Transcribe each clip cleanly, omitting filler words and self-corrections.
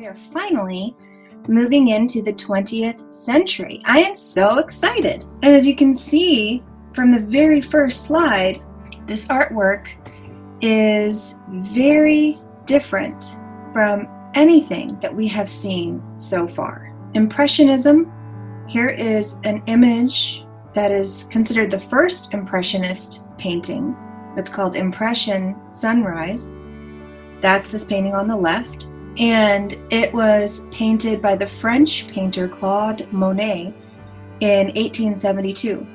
We are finally moving into the 20th century. I am so excited. And as you can see from the very first slide, this artwork is very different from anything that we have seen so far. Impressionism, here is an image that is considered the first Impressionist painting. It's called Impression Sunrise. That's this painting on the left. And it was painted by the French painter Claude Monet in 1872.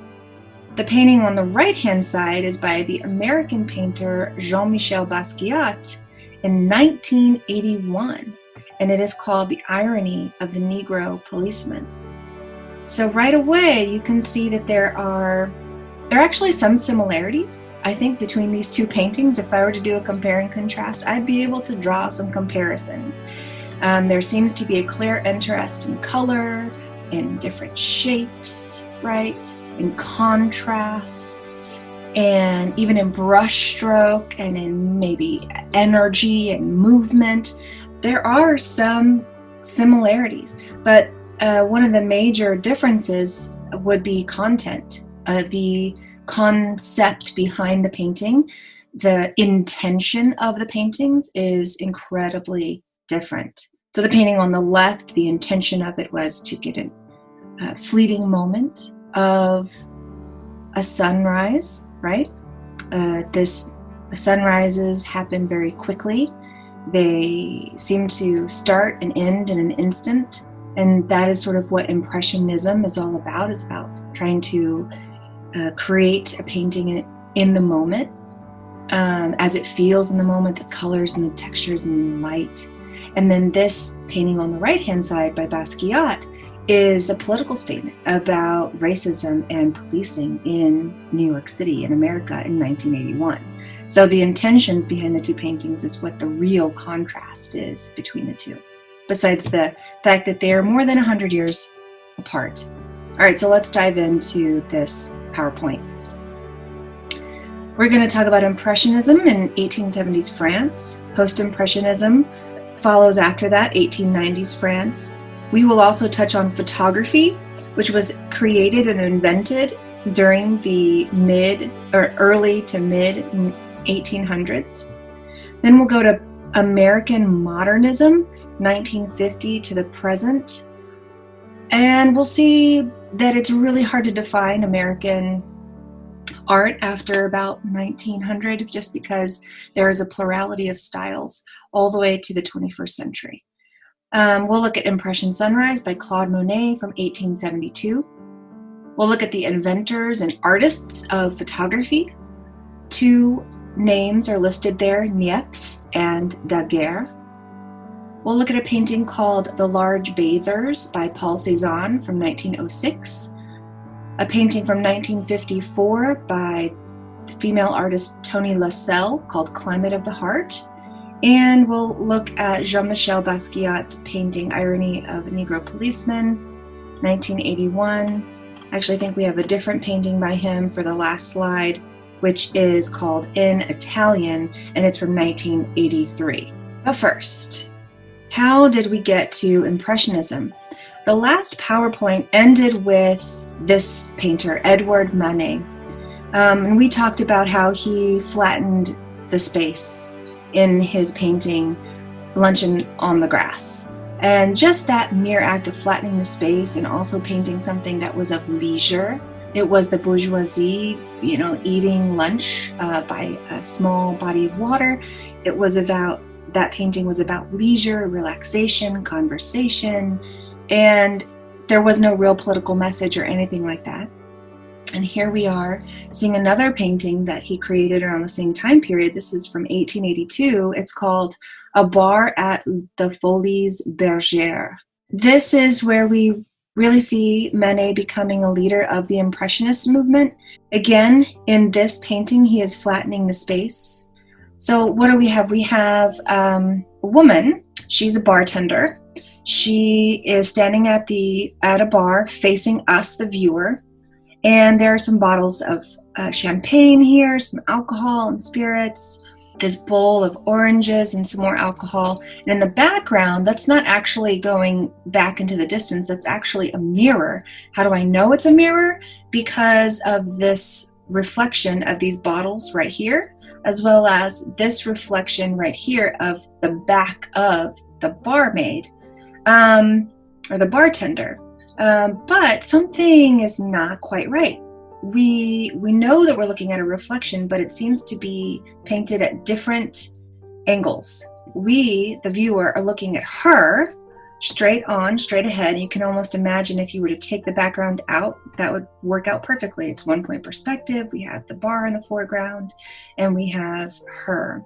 The painting on the right-hand side is by the American painter Jean-Michel Basquiat in 1981, and it is called The Irony of the Negro Policeman. So right away, you can see that there are actually some similarities, I think, between these two paintings. If I were to do a compare and contrast, I'd be able to draw some comparisons. There seems to be a clear interest in color, in different shapes, right? In contrasts, and even in brush stroke, and in maybe energy and movement. There are some similarities, but one of the major differences would be content. The concept behind the painting, the intention of the paintings is incredibly different. So the painting on the left, the intention of it was to get a fleeting moment of a sunrise, right? This sunrises happen very quickly. They seem to start and end in an instant. And that is sort of what Impressionism is all about. It's about trying to create a painting in the moment, as it feels in the moment, the colors and the textures and the light. And then this painting on the right-hand side by Basquiat is a political statement about racism and policing in New York City in America in 1981. So the intentions behind the two paintings is what the real contrast is between the two, besides the fact that they are more than 100 years apart. All right, so let's dive into this PowerPoint. We're going to talk about Impressionism in 1870s France. Post-Impressionism follows after that, 1890s France. We will also touch on photography, which was created and invented during the early to mid 1800s. Then we'll go to American modernism, 1950 to the present. And we'll see that it's really hard to define American art after about 1900, just because there is a plurality of styles all the way to the 21st century. We'll look at Impression Sunrise by Claude Monet from 1872. We'll look at the inventors and artists of photography. Two names are listed there, Niepce and Daguerre. We'll look at a painting called The Large Bathers by Paul Cézanne from 1906, a painting from 1954 by the female artist Toni Lasselle called Climate of the Heart, and we'll look at Jean-Michel Basquiat's painting Irony of a Negro Policeman, 1981. I actually think we have a different painting by him for the last slide, which is called In Italian, and it's from 1983. But first, how did we get to Impressionism? The last PowerPoint ended with this painter, Edouard Manet. And we talked about how he flattened the space in his painting, Luncheon on the Grass. And just that mere act of flattening the space and also painting something that was of leisure. It was the bourgeoisie, eating lunch by a small body of water. That painting was about leisure, relaxation, conversation, and there was no real political message or anything like that. And here we are seeing another painting that he created around the same time period. This is from 1882. It's called A Bar at the Folies Bergères. This is where we really see Manet becoming a leader of the Impressionist movement. Again, in this painting, he is flattening the space. So what do we have? We have a woman. She's a bartender. She is standing at a bar facing us, the viewer. And there are some bottles of champagne here, some alcohol and spirits. this bowl of oranges and some more alcohol. And in the background, that's not actually going back into the distance, that's actually a mirror. How do I know it's a mirror? Because of this reflection of these bottles right here, as well as this reflection right here of the back of the barmaid, or the bartender. But something is not quite right. We know that we're looking at a reflection, but it seems to be painted at different angles. We, the viewer, are looking at her straight on, straight ahead. You can almost imagine if you were to take the background out, that would work out perfectly. It's one-point perspective. We have the bar in the foreground, and we have her.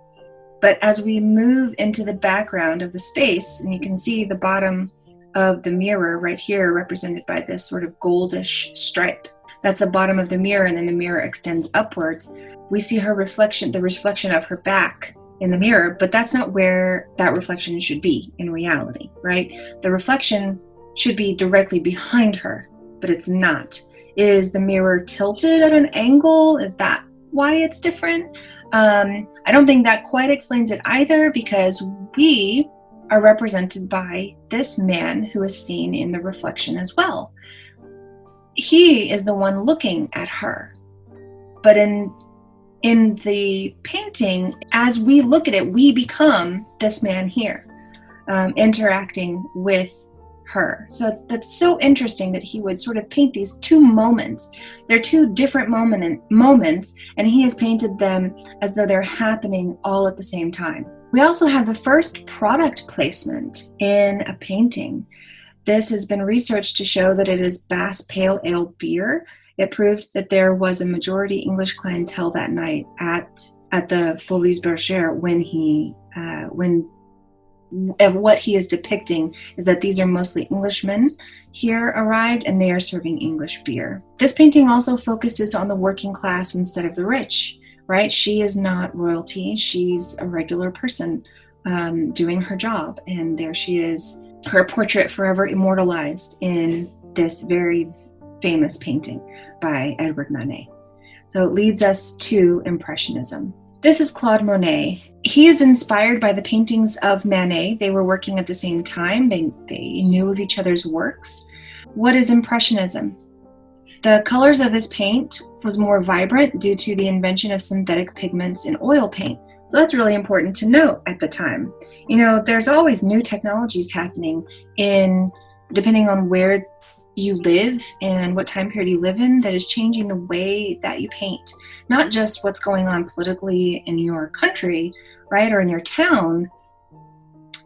But as we move into the background of the space, and you can see the bottom of the mirror right here represented by this sort of goldish stripe. That's the bottom of the mirror, and then the mirror extends upwards. We see her reflection, the reflection of her back in the mirror, but that's not where that reflection should be in reality, right? The reflection should be directly behind her, but it's not. Is the mirror tilted at an angle? Is that why it's different? I don't think that quite explains it either, because we are represented by this man who is seen in the reflection as well. He is the one looking at her. But in the painting, as we look at it, we become this man here, interacting with her. So that's so interesting that he would sort of paint these two moments. They're two different moments, and he has painted them as though they're happening all at the same time. We also have the first product placement in a painting. This has been researched to show that it is Bass Pale Ale beer. It proved that there was a majority English clientele that night at the Folies Bergère when what he is depicting is that these are mostly Englishmen here arrived, and they are serving English beer. This painting also focuses on the working class instead of the rich, right? She is not royalty. She's a regular person doing her job, and there she is, her portrait forever immortalized in this very famous painting by Edward Manet. So it leads us to Impressionism. This is Claude Monet. He is inspired by the paintings of Manet. They were working at the same time. They knew of each other's works. What is Impressionism? The colors of his paint was more vibrant due to the invention of synthetic pigments in oil paint. So that's really important to note at the time. You know, there's always new technologies happening depending on where you live and what time period you live in, that is changing the way that you paint. Not just what's going on politically in your country, right, or in your town,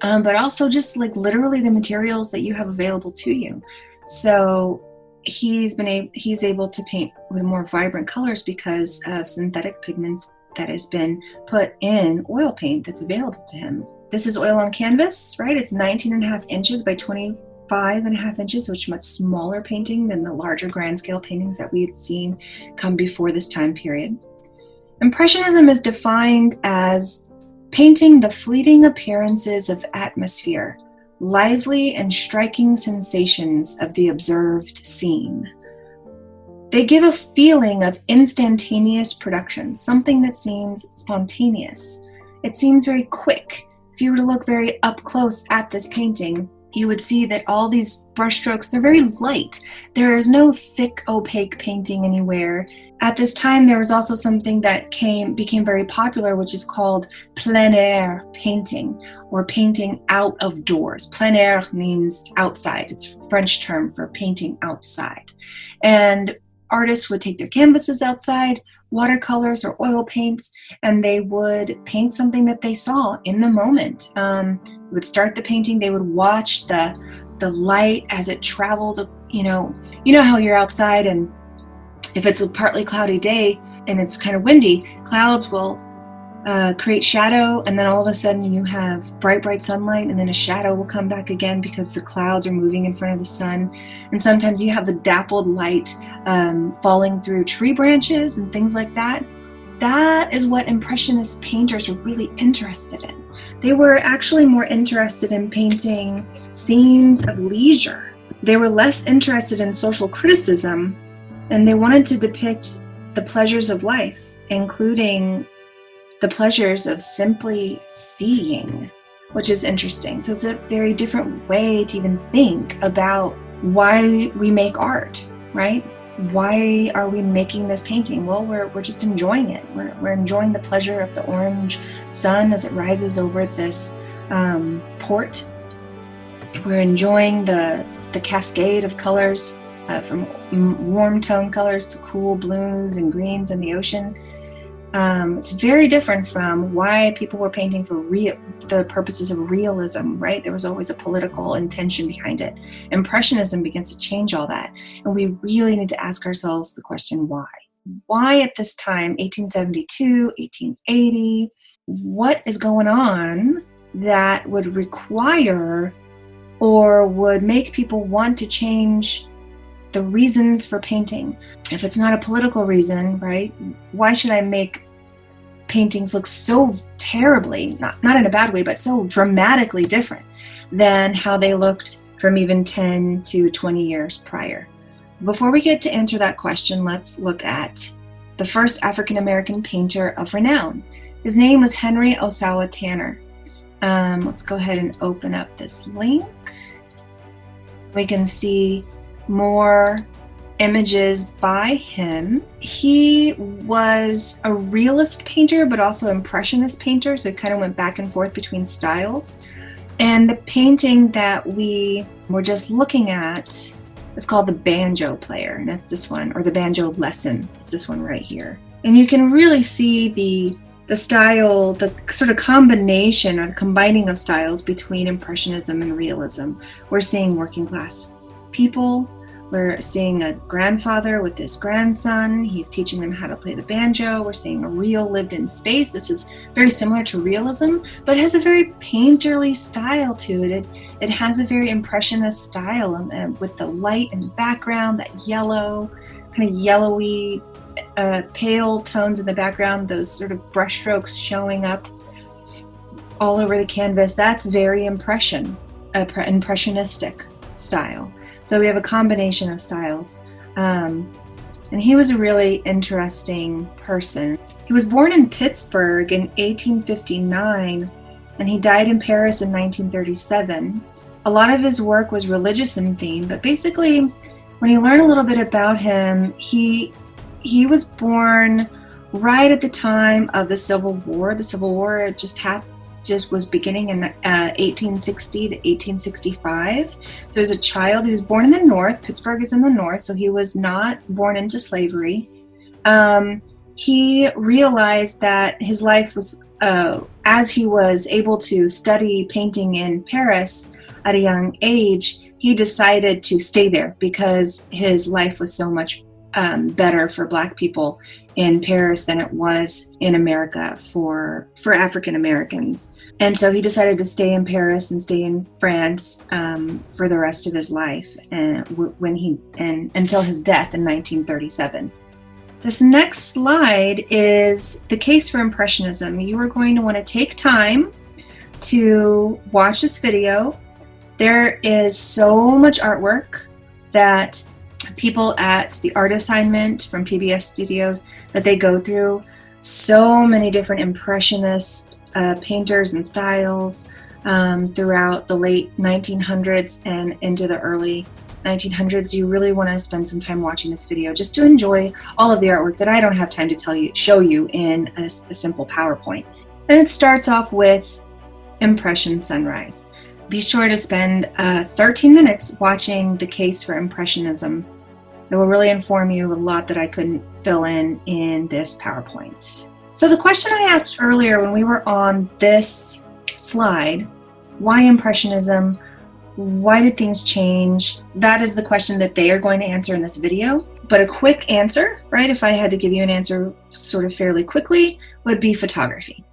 but also just like literally the materials that you have available to you. So he's able to paint with more vibrant colors because of synthetic pigments that has been put in oil paint that's available to him. This is oil on canvas, right? It's 19.5 inches by 25.5 inches, which is a much smaller painting than the larger grand scale paintings that we had seen come before this time period. Impressionism is defined as painting the fleeting appearances of atmosphere, lively and striking sensations of the observed scene. They give a feeling of instantaneous production, something that seems spontaneous. It seems very quick. If you were to look very up close at this painting, you would see that all these brushstrokes, they're very light. There is no thick, opaque painting anywhere. At this time, there was also something that became very popular, which is called plein air painting, or painting out of doors. Plein air means outside. It's a French term for painting outside. And artists would take their canvases outside, watercolors or oil paints, and they would paint something that they saw in the moment. They would start the painting, they would watch the light as it traveled. You know how you're outside, and if it's a partly cloudy day and it's kind of windy, clouds will create shadow, and then all of a sudden you have bright sunlight, and then a shadow will come back again because the clouds are moving in front of the sun. And sometimes you have the dappled light falling through tree branches and things like that. That is what Impressionist painters were really interested in. They were actually more interested in painting scenes of leisure. They were less interested in social criticism, and they wanted to depict the pleasures of life, including the pleasures of simply seeing, which is interesting. So it's a very different way to even think about why we make art, right? Why are we making this painting? Well, we're just enjoying it. We're enjoying the pleasure of the orange sun as it rises over this port. We're enjoying the cascade of colors from warm tone colors to cool blues and greens in the ocean. It's very different from why people were painting for the purposes of realism, right? There was always a political intention behind it. Impressionism begins to change all that. And we really need to ask ourselves the question, why? Why at this time, 1872, 1880, what is going on that would require or would make people want to change the reasons for painting? If it's not a political reason, right, why should I make paintings look so terribly, not in a bad way, but so dramatically different than how they looked from even 10 to 20 years prior? Before we get to answer that question, let's look at the first African-American painter of renown. His name was Henry Ossawa Tanner. Let's go ahead and open up this link. We can see more images by him. He was a realist painter, but also impressionist painter, so it kind of went back and forth between styles. And the painting that we were just looking at is called The Banjo Player, and that's this one, or The Banjo Lesson. It's this one right here. And you can really see the style, the sort of combination or the combining of styles between Impressionism and realism. We're seeing working class people. We're seeing a grandfather with his grandson. He's teaching them how to play the banjo. We're seeing a real lived-in space. This is very similar to realism, but it has a very painterly style to it. It has a very impressionist style with the light in the background, that yellow, kind of yellowy, pale tones in the background, those sort of brushstrokes showing up all over the canvas. That's very impressionistic style. So we have a combination of styles. And he was a really interesting person. He was born in Pittsburgh in 1859, and he died in Paris in 1937. A lot of his work was religious in theme, but basically, when you learn a little bit about him, he was born right at the time of the Civil War. The Civil War just was beginning in 1860 to 1865. So as a child, he was born in the North. Pittsburgh is in the North, so he was not born into slavery. He realized that his life was, as he was able to study painting in Paris at a young age, he decided to stay there because his life was so much better for Black people in Paris than it was in America for African Americans. And so he decided to stay in Paris and stay in France for the rest of his life, until his death in 1937. This next slide is the case for Impressionism. You are going to want to take time to watch this video. There is so much artwork that people at the art assignment from PBS Studios that they go through. So many different impressionist painters and styles throughout the late 1900s and into the early 1900s. You really want to spend some time watching this video just to enjoy all of the artwork that I don't have time to show you in a simple PowerPoint. And it starts off with Impression Sunrise. Be sure to spend 13 minutes watching the case for Impressionism. It will really inform you a lot that I couldn't fill in this PowerPoint. So the question I asked earlier when we were on this slide, why Impressionism? Why did things change? That is the question that they are going to answer in this video. But a quick answer, right, if I had to give you an answer sort of fairly quickly, would be photography.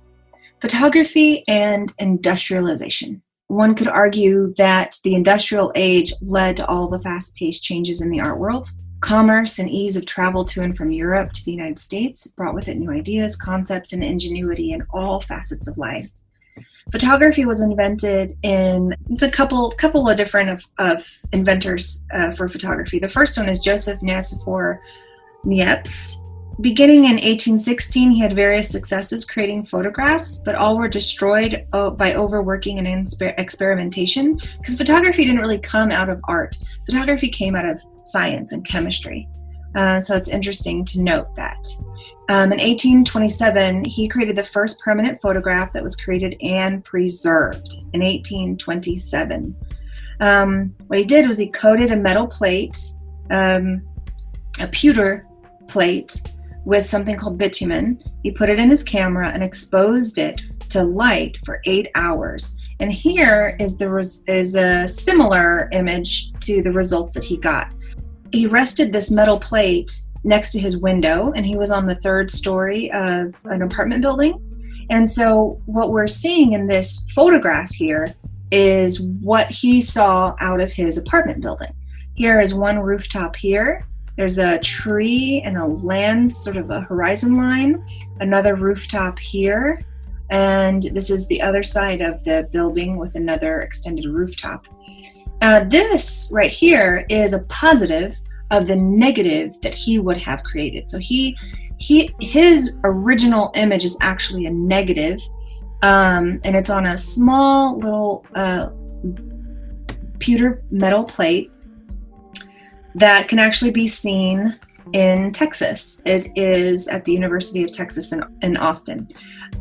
Photography and industrialization. One could argue that the industrial age led to all the fast-paced changes in the art world. Commerce and ease of travel to and from Europe to the United States brought with it new ideas, concepts, and ingenuity in all facets of life. Photography was invented in a couple of different of inventors for photography. The first one is Joseph Nicephore Niepce, Beginning in 1816, he had various successes creating photographs, but all were destroyed by overworking and experimentation, because photography didn't really come out of art. Photography came out of science and chemistry. So it's interesting to note that. In 1827, he created the first permanent photograph that was created and preserved in 1827. What he did was he coated a metal plate, a pewter plate, with something called bitumen. He put it in his camera and exposed it to light for 8 hours. And here is a similar image to the results that he got. He rested this metal plate next to his window, and he was on the 3rd story of an apartment building. And so what we're seeing in this photograph here is what he saw out of his apartment building. Here is one rooftop here. There's a tree and a land, sort of a horizon line, another rooftop here, and this is the other side of the building with another extended rooftop. This right here is a positive of the negative that he would have created. So his original image is actually a negative, and it's on a small little pewter metal plate that can actually be seen in Texas. It is at the University of Texas in Austin.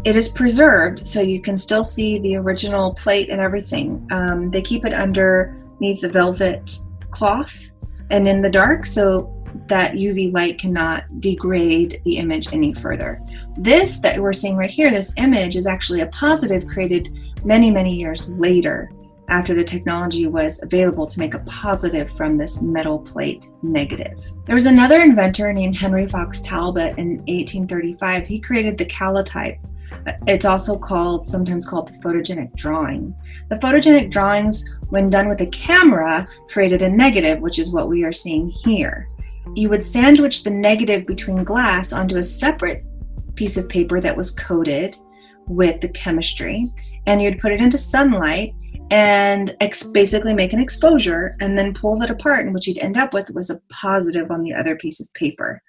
It is preserved, so you can still see the original plate and everything. They keep it underneath the velvet cloth and in the dark, so that UV light cannot degrade the image any further. This that we're seeing right here, this image, is actually a positive created many, many years later, after the technology was available to make a positive from this metal plate negative. There was another inventor named Henry Fox Talbot in 1835. He created the calotype. It's also sometimes called the photogenic drawing. The photogenic drawings, when done with a camera, created a negative, which is what we are seeing here. You would sandwich the negative between glass onto a separate piece of paper that was coated with the chemistry, and you'd put it into sunlight and basically make an exposure and then pull it apart, and what you'd end up with was a positive on the other piece of paper.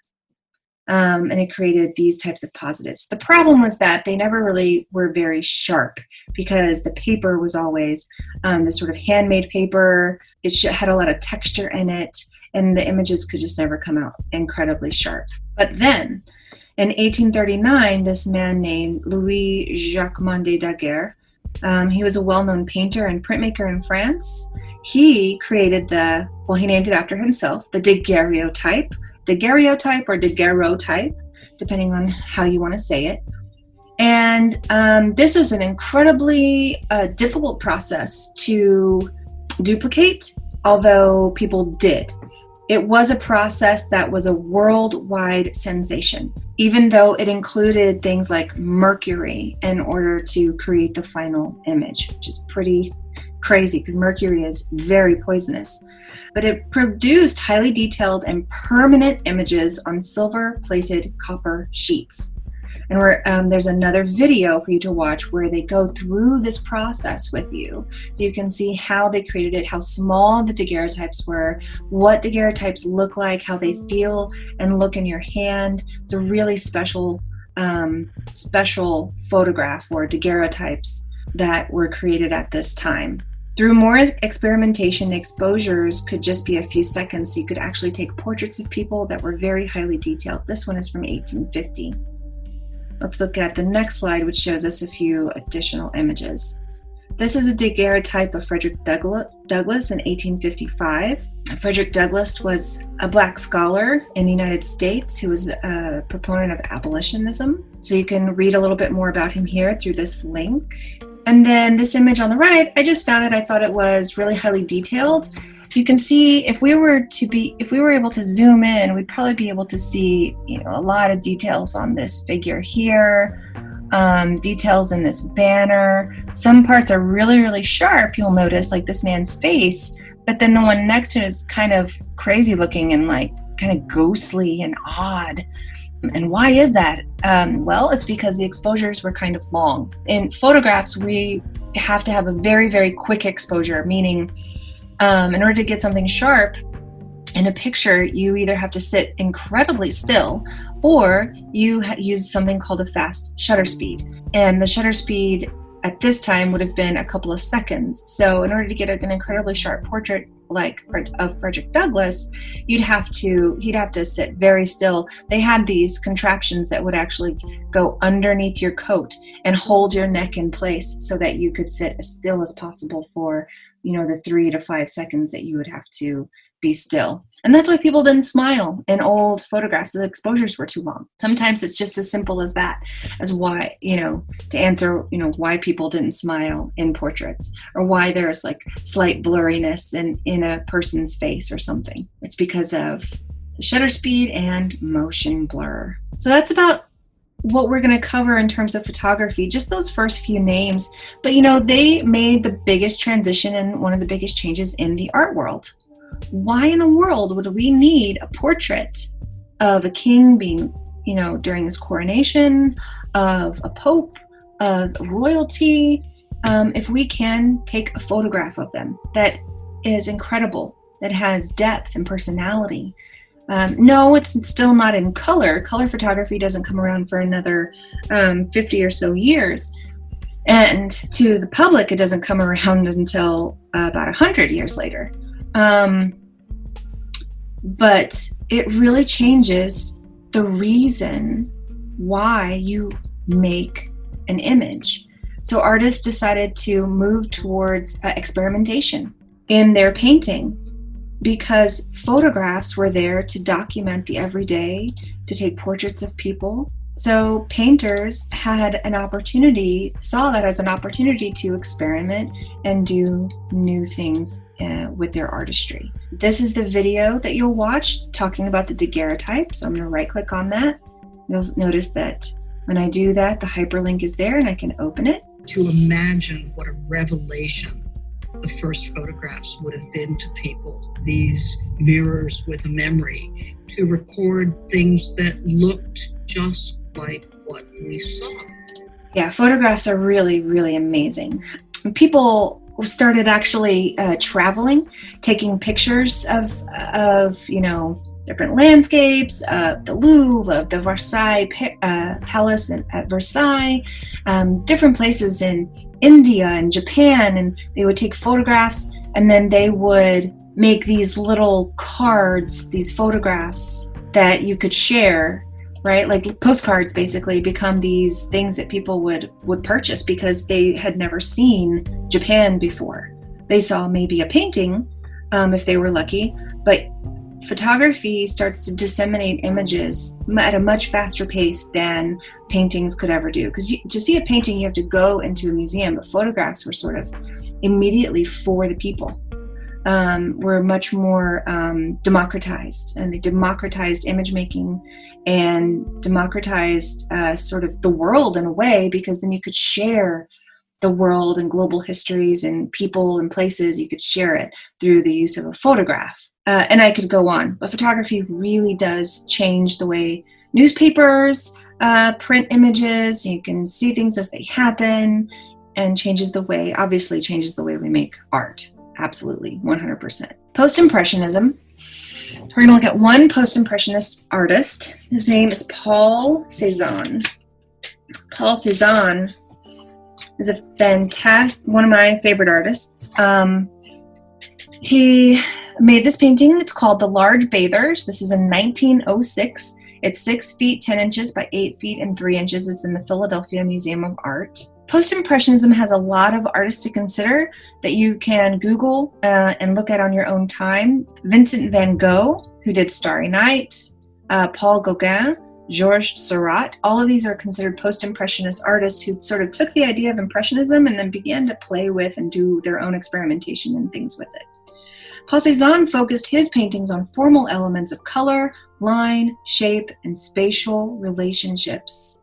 And it created these types of positives. The problem was that they never really were very sharp, because the paper was always this sort of handmade paper. It had a lot of texture in it, and the images could just never come out incredibly sharp. But then, in 1839, this man named Louis Jacquemart de Daguerre, he was a well-known painter and printmaker in France. He created he named it after himself, the daguerreotype or daguerreotype, depending on how you want to say it. And this was an incredibly difficult process to duplicate, although people did. It was a process that was a worldwide sensation, even though it included things like mercury in order to create the final image, which is pretty crazy because mercury is very poisonous. But it produced highly detailed and permanent images on silver-plated copper sheets. And there's another video for you to watch where they go through this process with you, so you can see how they created it, how small the daguerreotypes were, what daguerreotypes look like, how they feel and look in your hand. It's a really special photograph or daguerreotypes that were created at this time. Through more experimentation, the exposures could just be a few seconds, so you could actually take portraits of people that were very highly detailed. This one is from 1850. Let's look at the next slide, which shows us a few additional images. This is a daguerreotype of Frederick Douglass in 1855. Frederick Douglass was a Black scholar in the United States who was a proponent of abolitionism. So you can read a little bit more about him here through this link. And then this image on the right, I just found it. I thought it was really highly detailed. You can see if we were able to zoom in, we'd probably be able to see, a lot of details on this figure here, details in this banner. Some parts are really, really sharp, you'll notice, like this man's face, but then the one next to it is kind of crazy looking and like kind of ghostly and odd. And why is that? Well, it's because the exposures were kind of long. In photographs, we have to have a very, very quick exposure, meaning in order to get something sharp in a picture, you either have to sit incredibly still or you use something called a fast shutter speed. And the shutter speed at this time would have been a couple of seconds. So in order to get an incredibly sharp portrait like of Frederick Douglass, he'd have to sit very still. They had these contraptions that would actually go underneath your coat and hold your neck in place so that you could sit as still as possible for, the 3 to 5 seconds that you would have to be still. And that's why people didn't smile in old photographs. The exposures were too long. Sometimes it's just as simple as that, as why, to answer, why people didn't smile in portraits, or why there's like slight blurriness in a person's face or something. It's because of shutter speed and motion blur. So that's about what we're going to cover in terms of photography, just those first few names. But they made the biggest transition and one of the biggest changes in the art world. Why in the world would we need a portrait of a king being, during his coronation, of a pope, of royalty, if we can take a photograph of them that is incredible, that has depth and personality? No, it's still not in color. Color photography doesn't come around for another 50 or so years. And to the public, it doesn't come around until about 100 years later. But it really changes the reason why you make an image. So artists decided to move towards experimentation in their painting, because photographs were there to document the everyday, to take portraits of people. So painters saw that as an opportunity to experiment and do new things with their artistry. This is the video that you'll watch talking about the daguerreotype. So I'm going to right click on that. You'll notice that when I do that, the hyperlink is there and I can open it. To imagine what a revelation the first photographs would have been to people. These mirrors with a memory to record things that looked just like what we saw. Yeah, photographs are really, really amazing. People started actually traveling, taking pictures of different landscapes, the Louvre, of the Versailles Palace at Versailles, different places in India and Japan, and they would take photographs and then they would make these little cards, these photographs that you could share, right? Like postcards basically become these things that people would purchase because they had never seen Japan before. They saw maybe a painting, if they were lucky, but photography starts to disseminate images at a much faster pace than paintings could ever do. Because to see a painting, you have to go into a museum, but photographs were sort of immediately for the people. Were much more democratized, and they democratized image making and democratized sort of the world in a way, because then you could share the world and global histories and people and places. You could share it through the use of a photograph. And I could go on, but photography really does change the way newspapers print images. You can see things as they happen, and obviously changes the way we make art. Absolutely, 100%. Post-Impressionism. We're going to look at one post-impressionist artist. His name is Paul Cézanne. Paul Cézanne is one of my favorite artists. He made this painting. It's called The Large Bathers. This is in 1906. It's 6 feet 10 inches by 8 feet and 3 inches. It's in the Philadelphia Museum of Art. Post-Impressionism has a lot of artists to consider that you can Google and look at on your own time. Vincent van Gogh, who did Starry Night, Paul Gauguin, Georges Seurat. All of these are considered post-impressionist artists who sort of took the idea of impressionism and then began to play with and do their own experimentation and things with it. Paul Cézanne focused his paintings on formal elements of color, line, shape, and spatial relationships.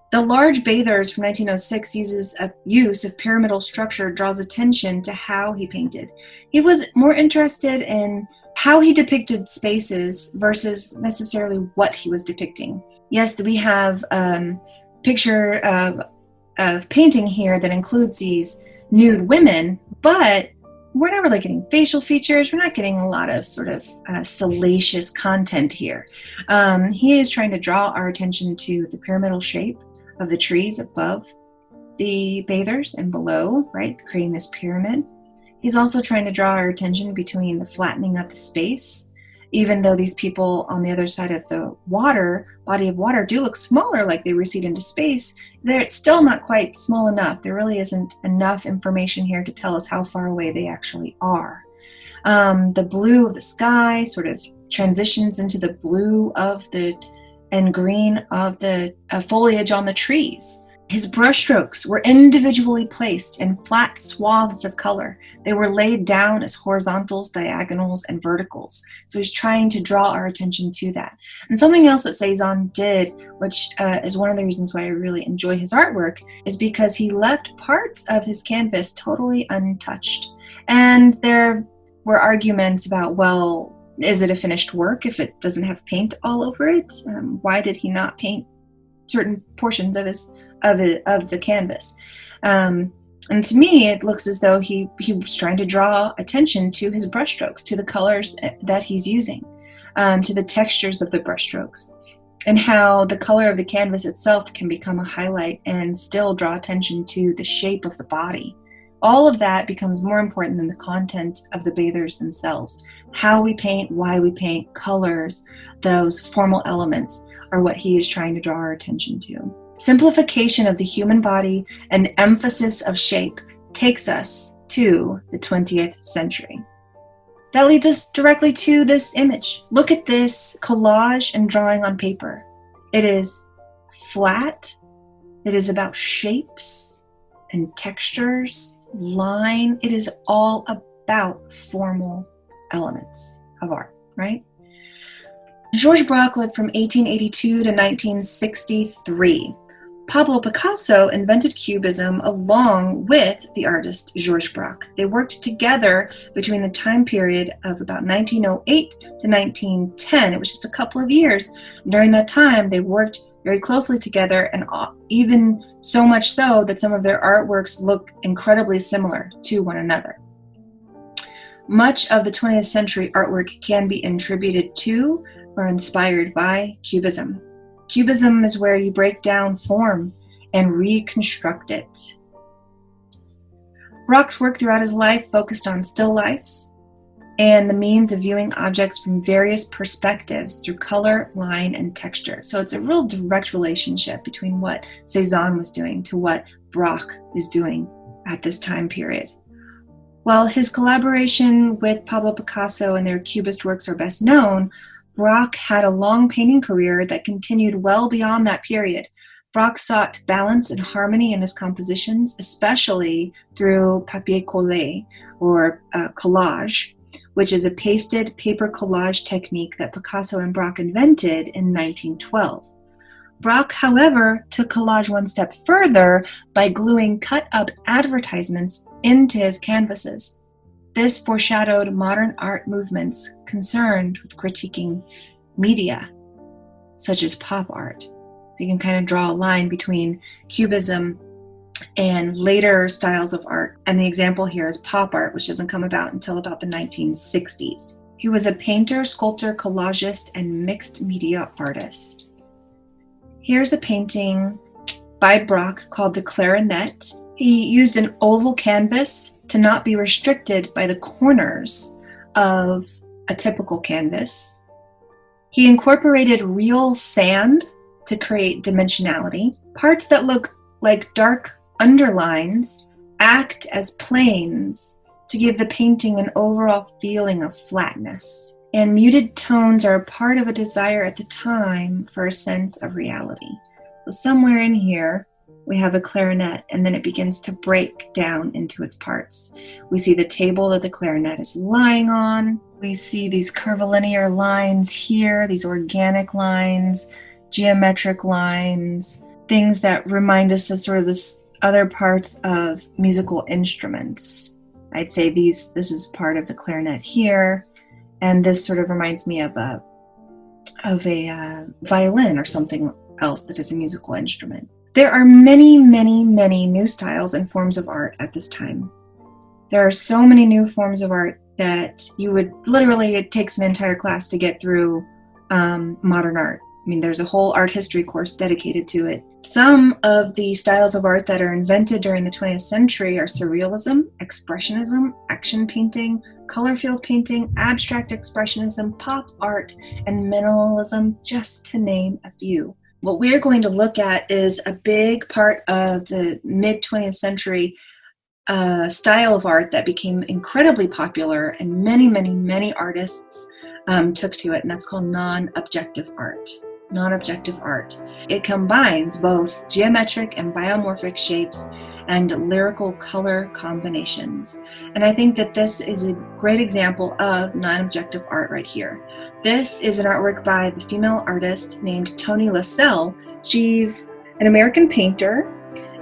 The Large Bathers from 1906 use of pyramidal structure draws attention to how he painted. He was more interested in how he depicted spaces versus necessarily what he was depicting. Yes, we have a picture of painting here that includes these nude women, but we're not really getting facial features. We're not getting a lot of sort of salacious content here. He is trying to draw our attention to the pyramidal shape of the trees above the bathers and below, right, creating this pyramid. He's also trying to draw our attention between the flattening of the space. Even though these people on the other side of the body of water, do look smaller, like they recede into space, they're still not quite small enough. There really isn't enough information here to tell us how far away they actually are. The blue of the sky sort of transitions into the blue of and green of the foliage on the trees. His brushstrokes were individually placed in flat swaths of color. They were laid down as horizontals, diagonals, and verticals. So he's trying to draw our attention to that. And something else that Cezanne did, which is one of the reasons why I really enjoy his artwork, is because he left parts of his canvas totally untouched. And there were arguments about, well, is it a finished work if it doesn't have paint all over it? Why did he not paint certain portions of the canvas? And to me, it looks as though he was trying to draw attention to his brushstrokes, to the colors that he's using, to the textures of the brushstrokes, and how the color of the canvas itself can become a highlight and still draw attention to the shape of the body. All of that becomes more important than the content of the bathers themselves. How we paint, why we paint, colors, those formal elements are what he is trying to draw our attention to. Simplification of the human body and emphasis of shape takes us to the 20th century. That leads us directly to this image. Look at this collage and drawing on paper. It is flat. It is about shapes and textures, line. It is all about formal elements of art, right? Georges Braque lived from 1882 to 1963. Pablo Picasso invented Cubism along with the artist Georges Braque. They worked together between the time period of about 1908 to 1910. It was just a couple of years. During that time, they worked very closely together, and even so much so that some of their artworks look incredibly similar to one another. Much of the 20th century artwork can be attributed to or inspired by Cubism. Cubism is where you break down form and reconstruct it. Braque's work throughout his life focused on still lifes and the means of viewing objects from various perspectives through color, line, and texture. So it's a real direct relationship between what Cezanne was doing to what Braque is doing at this time period. While his collaboration with Pablo Picasso and their Cubist works are best known, Braque had a long painting career that continued well beyond that period. Braque sought balance and harmony in his compositions, especially through papier collé, or collage, which is a pasted paper collage technique that Picasso and Braque invented in 1912. Braque, however, took collage one step further by gluing cut-up advertisements into his canvases. This foreshadowed modern art movements concerned with critiquing media, such as pop art. So you can kind of draw a line between Cubism and later styles of art. And the example here is pop art, which doesn't come about until about the 1960s. He was a painter, sculptor, collagist, and mixed media artist. Here's a painting by Braque called The Clarinet. He used an oval canvas to not be restricted by the corners of a typical canvas. He incorporated real sand to create dimensionality. Parts that look like dark underlines act as planes to give the painting an overall feeling of flatness. And muted tones are a part of a desire at the time for a sense of reality. So somewhere in here, we have a clarinet, and then it begins to break down into its parts. We see the table that the clarinet is lying on. We see these curvilinear lines here, these organic lines, geometric lines, things that remind us of sort of this other parts of musical instruments. I'd say this is part of the clarinet here, and this sort of reminds me of a violin or something else that is a musical instrument. There are many, many, many new styles and forms of art at this time. There are so many new forms of art that you would literally, it takes an entire class to get through modern art. I mean, there's a whole art history course dedicated to it. Some of the styles of art that are invented during the 20th century are surrealism, expressionism, action painting, color field painting, abstract expressionism, pop art, and minimalism, just to name a few. What we're going to look at is a big part of the mid-20th century style of art that became incredibly popular, and many artists took to it, and that's called non-objective art. Non-objective art. It combines both geometric and biomorphic shapes and lyrical color combinations. And I think that this is a great example of non-objective art right here. This is an artwork by the female artist named Toni Lassell. She's an American painter,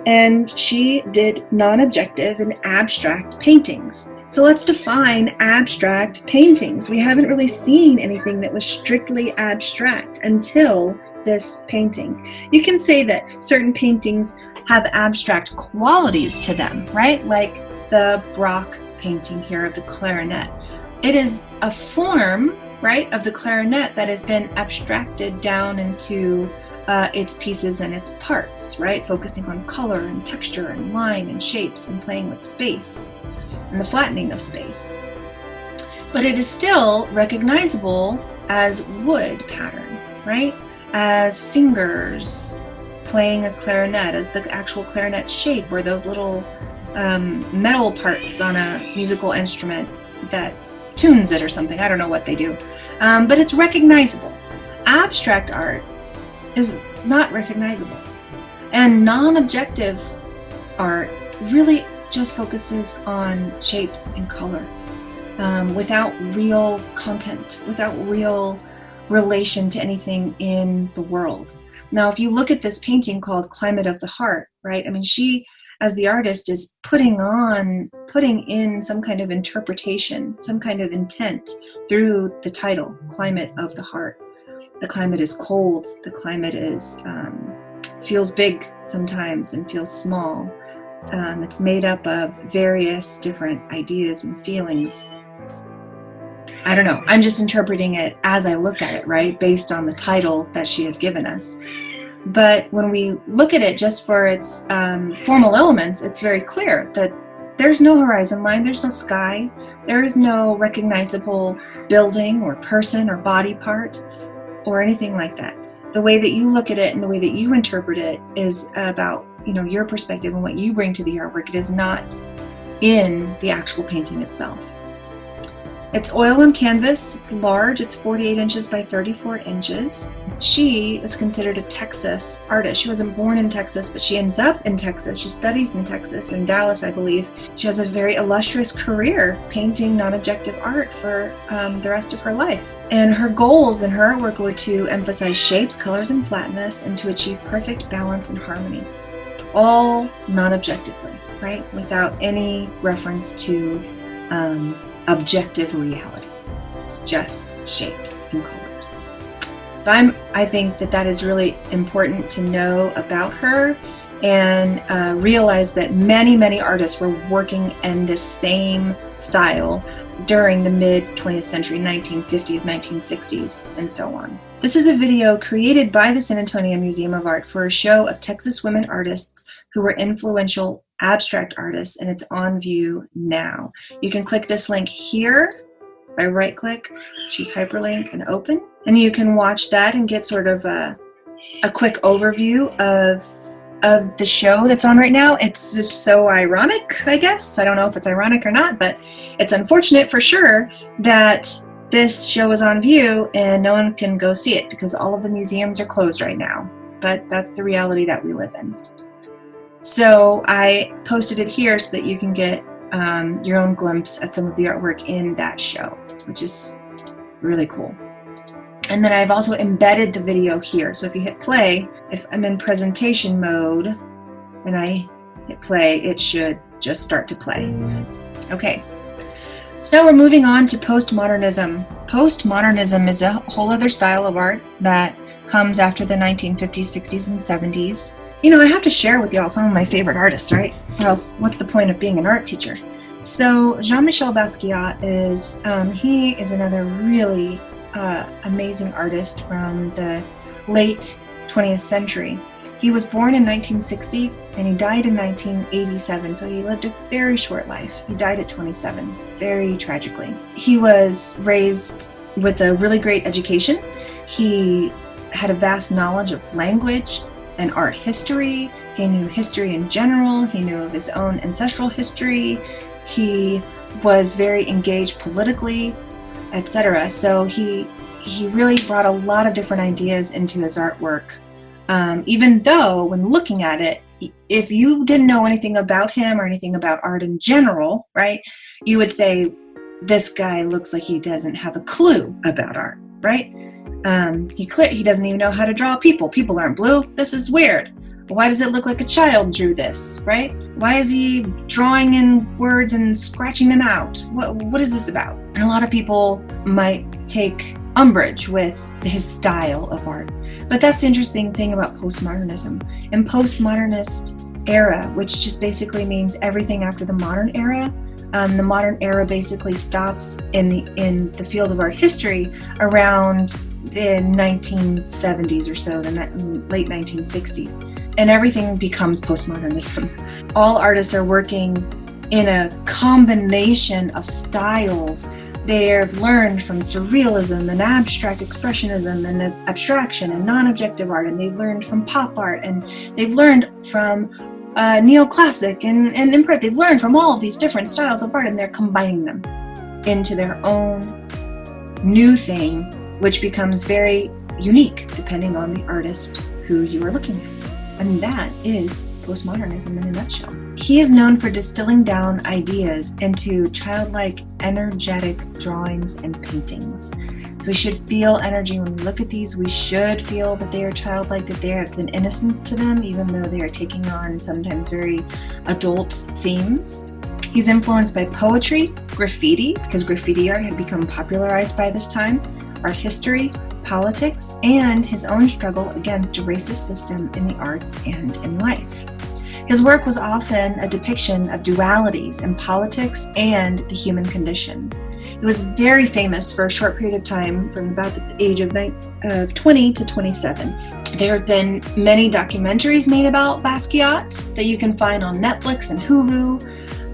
and she did non-objective and abstract paintings. So let's define abstract paintings. We haven't really seen anything that was strictly abstract until this painting. You can say that certain paintings have abstract qualities to them, right? Like the Brock painting here of the clarinet. It is a form, right, of the clarinet that has been abstracted down into its pieces and its parts, right? Focusing on color and texture and line and shapes and playing with space and the flattening of space. But it is still recognizable as wood pattern, right? As fingers playing a clarinet, as the actual clarinet shape, or those little metal parts on a musical instrument that tunes it or something. I don't know what they do. But it's recognizable. Abstract art is not recognizable. And non-objective art really just focuses on shapes and color without real content, without real relation to anything in the world. Now, if you look at this painting called Climate of the Heart, right? I mean, she, as the artist, is putting in some kind of interpretation, some kind of intent through the title, Climate of the Heart. The climate is cold. The climate is feels big sometimes and feels small. It's made up of various different ideas and feelings. I don't know. I'm just interpreting it as I look at it, right? Based on the title that she has given us. But when we look at it just for its formal elements, it's very clear that there's no horizon line, there's no sky, there is no recognizable building or person or body part or anything like that. The way that you look at it and the way that you interpret it is about, your perspective and what you bring to the artwork. It is not in the actual painting itself. It's oil on canvas, it's large, it's 48 inches by 34 inches. She is considered a Texas artist. She wasn't born in Texas, but she ends up in Texas. She studies in Texas, in Dallas, I believe. She has a very illustrious career painting non-objective art for the rest of her life. And her goals in her artwork were to emphasize shapes, colors, and flatness, and to achieve perfect balance and harmony. All non-objectively, right? Without any reference to objective reality. It's just shapes and colors. So I think that is really important to know about her, and realize that many artists were working in this same style during the mid-20th century, 1950s, 1960s, and so on. This is a video created by the San Antonio Museum of Art for a show of Texas women artists who were influential abstract artists, and it's on view now. You can click this link here by right-click, choose hyperlink, and open, and you can watch that and get sort of a quick overview of the show that's on right now. It's just so ironic, I guess. I don't know if it's ironic or not, but it's unfortunate for sure that this show is on view and no one can go see it because all of the museums are closed right now. But that's the reality that we live in. So I posted it here so that you can get your own glimpse at some of the artwork in that show, which is really cool. And then I've also embedded the video here. So if you hit play, if I'm in presentation mode and I hit play, it should just start to play. Okay. So now we're moving on to postmodernism. Postmodernism is a whole other style of art that comes after the 1950s, 60s, and 70s. I have to share with y'all some of my favorite artists, right? Or else, what's the point of being an art teacher? So Jean-Michel Basquiat he is another really amazing artist from the late 20th century. He was born in 1960 and he died in 1987, so he lived a very short life. He died at 27, very tragically. He was raised with a really great education. He had a vast knowledge of language and art history. He knew history in general. He knew of his own ancestral history. He was very engaged politically, etc. So he really brought a lot of different ideas into his artwork. Even though when looking at it, if you didn't know anything about him or anything about art in general, right, you would say, this guy looks like he doesn't have a clue about art, right? He doesn't even know how to draw people. People aren't blue. This is weird. Why does it look like a child drew this, right? Why is he drawing in words and scratching them out? What is this about? And a lot of people might take umbrage with his style of art. But that's the interesting thing about postmodernism. In postmodernist era, which just basically means everything after the modern era, the modern era basically stops in the field of art history around the 1970s or so, the late 1960s. And everything becomes postmodernism. All artists are working in a combination of styles. They've learned from surrealism and abstract expressionism and abstraction and non-objective art, and they've learned from pop art, and they've learned from neoclassic and impressive. They've learned from all of these different styles of art, and they're combining them into their own new thing, which becomes very unique depending on the artist who you are looking at. And that is postmodernism in a nutshell. He is known for distilling down ideas into childlike, energetic drawings and paintings. So we should feel energy when we look at these. We should feel that they are childlike, that they have an innocence to them, even though they are taking on sometimes very adult themes. He's influenced by poetry, graffiti, because graffiti art had become popularized by this time, art history, politics, and his own struggle against a racist system in the arts and in life. His work was often a depiction of dualities in politics and the human condition. He was very famous for a short period of time, from about the age of 20 to 27. There have been many documentaries made about Basquiat that you can find on Netflix and Hulu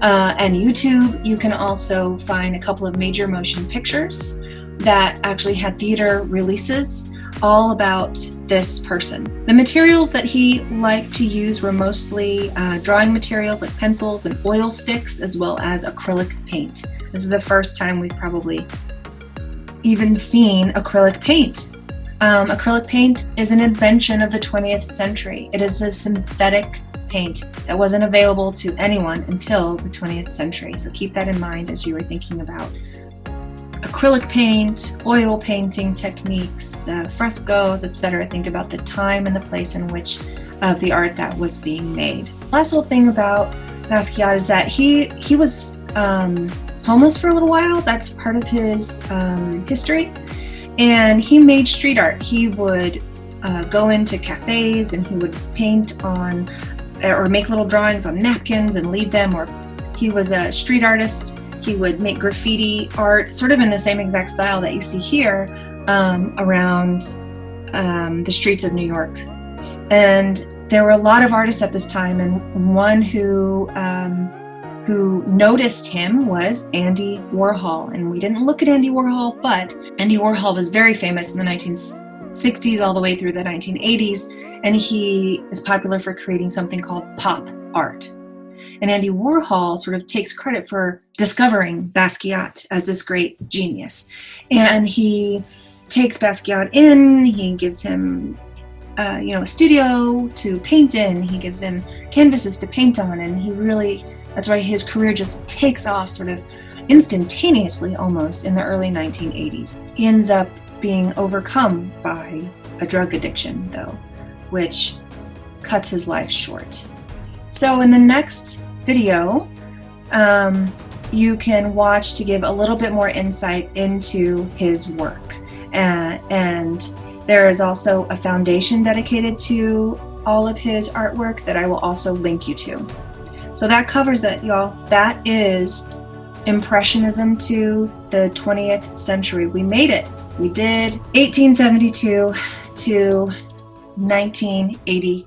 and YouTube. You can also find a couple of major motion pictures that actually had theater releases all about this person. The materials that he liked to use were mostly drawing materials like pencils and oil sticks, as well as acrylic paint. This is the first time we've probably even seen acrylic paint. Acrylic paint is an invention of the 20th century. It is a synthetic paint that wasn't available to anyone until the 20th century. So keep that in mind as you are thinking about acrylic paint, oil painting techniques, frescoes, etc. Think about the time and the place in which of the art that was being made. Last little thing about Basquiat is that he was homeless for a little while. That's part of his history. And he made street art. He would go into cafes and he would paint on or make little drawings on napkins and leave them, or he was a street artist. He would make graffiti art, sort of in the same exact style that you see here, around the streets of New York. And there were a lot of artists at this time, and one who noticed him was Andy Warhol. And we didn't look at Andy Warhol, but Andy Warhol was very famous in the 1960s all the way through the 1980s, and he is popular for creating something called pop art. And Andy Warhol sort of takes credit for discovering Basquiat as this great genius. And he takes Basquiat in, he gives him a studio to paint in, he gives him canvases to paint on, and that's why his career just takes off sort of instantaneously almost in the early 1980s. He ends up being overcome by a drug addiction, though, which cuts his life short. So in the next video, you can watch to give a little bit more insight into his work. And there is also a foundation dedicated to all of his artwork that I will also link you to. So that covers it, y'all. That is Impressionism to the 20th century. We made it. We did 1872 to 1980.